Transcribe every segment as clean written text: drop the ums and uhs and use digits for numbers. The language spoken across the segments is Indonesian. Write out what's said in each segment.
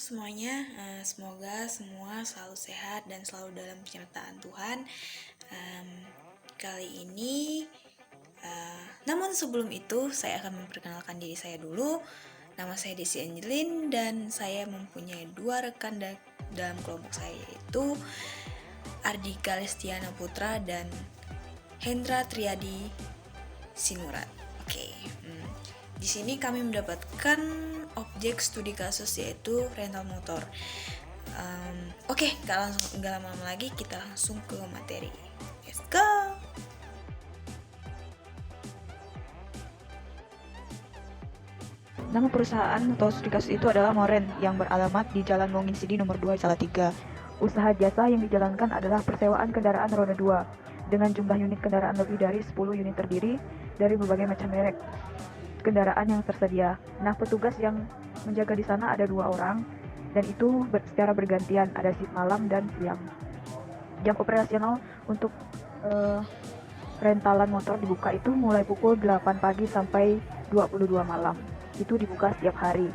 semuanya, semoga semua selalu sehat dan selalu dalam penyertaan Tuhan. Kali ini, namun sebelum itu saya akan memperkenalkan diri saya dulu. Nama saya Desi Angelin dan saya mempunyai dua rekan dalam kelompok saya, yaitu Ardika Lestiana Putra dan Hendra Triadi Sinurat. Oke. Di sini kami mendapatkan objek studi kasus yaitu rental motor. Oke, nggak lama-lama lagi, kita langsung ke materi. Let's go. Nama perusahaan atau studi kasus itu adalah Moren yang beralamat di Jalan Mongin Sidi nomor 2 Salatiga. Usaha jasa yang dijalankan adalah persewaan kendaraan roda 2 dengan jumlah unit kendaraan lebih dari 10 unit terdiri dari berbagai macam merek kendaraan yang tersedia. Nah, petugas yang menjaga di sana ada 2 orang dan itu secara bergantian, ada shift malam dan siang. Jam operasional untuk rentalan motor dibuka itu mulai pukul 8 pagi sampai 22 malam. Itu dibuka setiap hari.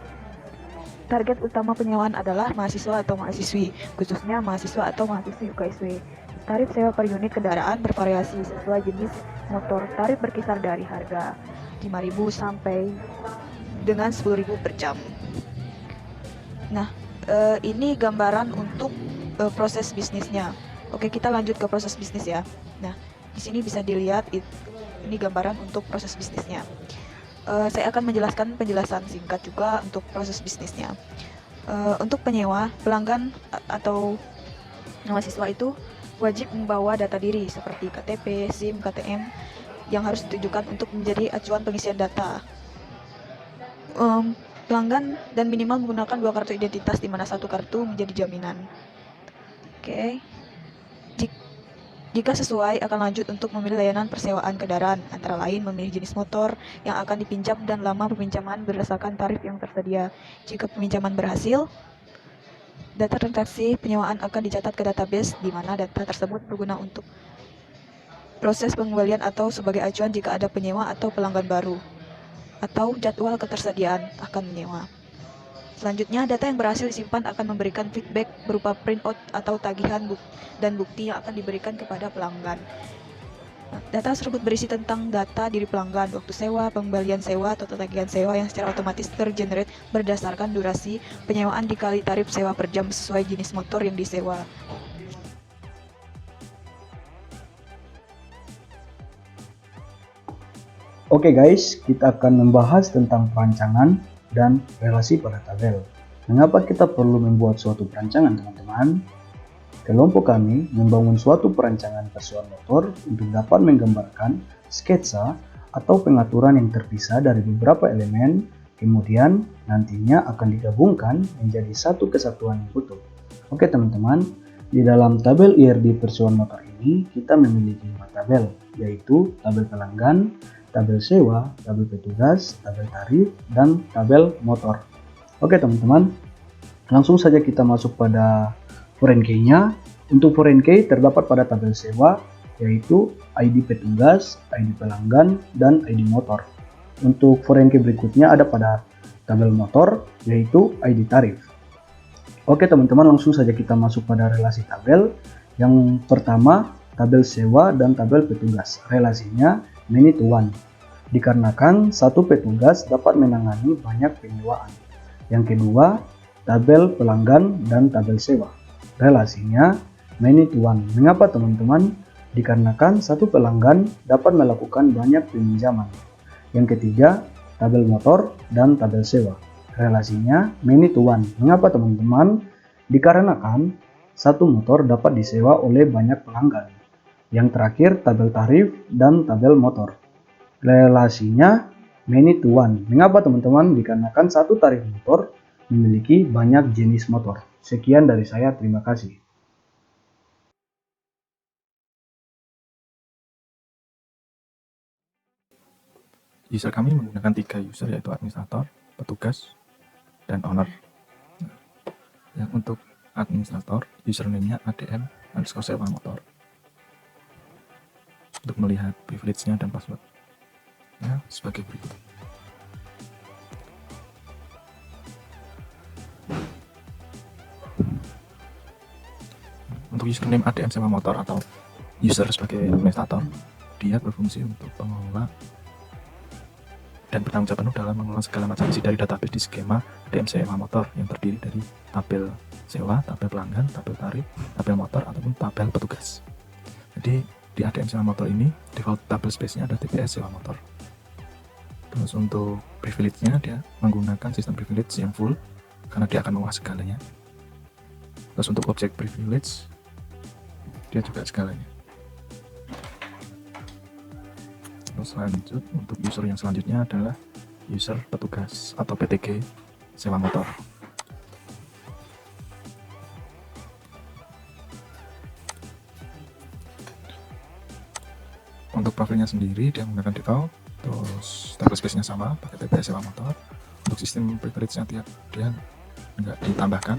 Target utama penyewaan adalah mahasiswa atau mahasiswi, khususnya mahasiswa atau mahasiswi UKSW. Tarif sewa per unit kendaraan bervariasi sesuai jenis motor. Tarif berkisar dari harga 5.000 sampai dengan 10.000 per jam. Nah, ini gambaran untuk proses bisnisnya. Oke, kita lanjut ke proses bisnis ya. Nah, di sini bisa dilihat ini gambaran untuk proses bisnisnya. Saya akan menjelaskan penjelasan singkat juga untuk proses bisnisnya. Untuk penyewa, pelanggan atau mahasiswa itu wajib membawa data diri seperti KTP, SIM, KTM yang harus ditujukan untuk menjadi acuan pengisian data. Pelanggan dan minimal menggunakan 2 kartu identitas di mana 1 kartu menjadi jaminan. Oke. Jika sesuai, akan lanjut untuk memilih layanan persewaan kendaraan, antara lain memilih jenis motor yang akan dipinjam dan lama peminjaman berdasarkan tarif yang tersedia. Jika peminjaman berhasil, data transaksi penyewaan akan dicatat ke database di mana data tersebut berguna untuk proses pengembalian atau sebagai acuan jika ada penyewa atau pelanggan baru, atau jadwal ketersediaan akan menyewa. Selanjutnya, data yang berhasil disimpan akan memberikan feedback berupa printout atau tagihan dan bukti yang akan diberikan kepada pelanggan. Data tersebut berisi tentang data diri pelanggan, waktu sewa, pengembalian sewa, atau tagihan sewa yang secara otomatis tergenerate berdasarkan durasi penyewaan dikali tarif sewa per jam sesuai jenis motor yang disewa. Oke guys, kita akan membahas tentang perancangan dan relasi pada tabel. Mengapa kita perlu membuat suatu perancangan, teman-teman? Kelompok kami membangun suatu perancangan persoalan motor untuk dapat menggambarkan sketsa atau pengaturan yang terpisah dari beberapa elemen, kemudian nantinya akan digabungkan menjadi satu kesatuan yang utuh. Oke teman-teman, di dalam tabel IRD persoalan motor ini kita memiliki 5 tabel, yaitu tabel pelanggan, tabel sewa, tabel petugas, tabel tarif, dan tabel motor. Oke teman-teman, langsung saja kita masuk pada foreign key-nya. Untuk foreign key terdapat pada tabel sewa, yaitu ID petugas, ID pelanggan, dan ID motor. Untuk foreign key berikutnya ada pada tabel motor, yaitu ID tarif. Oke teman-teman, langsung saja kita masuk pada relasi tabel. Yang pertama, tabel sewa dan tabel petugas. Relasinya many to one, dikarenakan satu petugas dapat menangani banyak penyewaan. Yang kedua, tabel pelanggan dan tabel sewa. Relasinya many to one. Mengapa teman-teman? Dikarenakan satu pelanggan dapat melakukan banyak peminjaman. Yang ketiga, tabel motor dan tabel sewa. Relasinya many to one. Mengapa teman-teman? Dikarenakan satu motor dapat disewa oleh banyak pelanggan. Yang terakhir, tabel tarif dan tabel motor. Relasinya many to one. Mengapa teman-teman? Dikarenakan satu tarif motor memiliki banyak jenis motor. Sekian dari saya, terima kasih. User kami menggunakan 3 user, yaitu administrator, petugas, dan owner. Yang untuk administrator, username-nya adm_sewa motor. Untuk melihat privilege-nya dan password sebagai berikut. untuk username ADM sewa motor atau user sebagai administrator, dia berfungsi untuk pengelola dan bertanggung jawab penuh dalam mengelola segala macam isi dari database di skema ADM sewa motor yang terdiri dari tabel sewa, tabel pelanggan, tabel tarif, tabel motor, ataupun tabel petugas. Jadi di ADM sewa motor ini default tabel space-nya ada TPS sewa motor. Terus untuk privilege-nya dia menggunakan sistem privilege yang full karena dia akan menguasai segalanya. Terus untuk object privilege dia juga segalanya. Terus lanjut untuk user yang selanjutnya adalah user petugas atau PTG sewa motor. Untuk profilnya sendiri dia menggunakan default, terus table space-nya sama pakai TPS sewa motor. Untuk sistem privilege-nya dia nggak ditambahkan,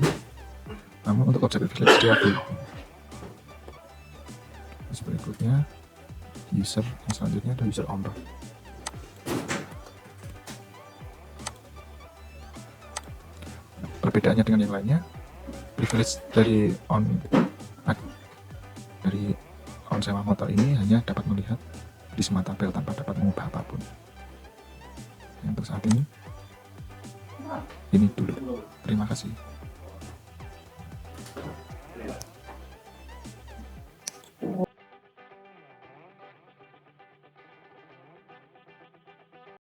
namun untuk object privilege dia full. Terus berikutnya user yang selanjutnya ada user owner. Perbedaannya dengan yang lainnya, privilege dari on sewa motor ini hanya dapat melihat di semua tabel tanpa dapat mengubah apapun. Yang untuk saat ini dulu. Terima kasih.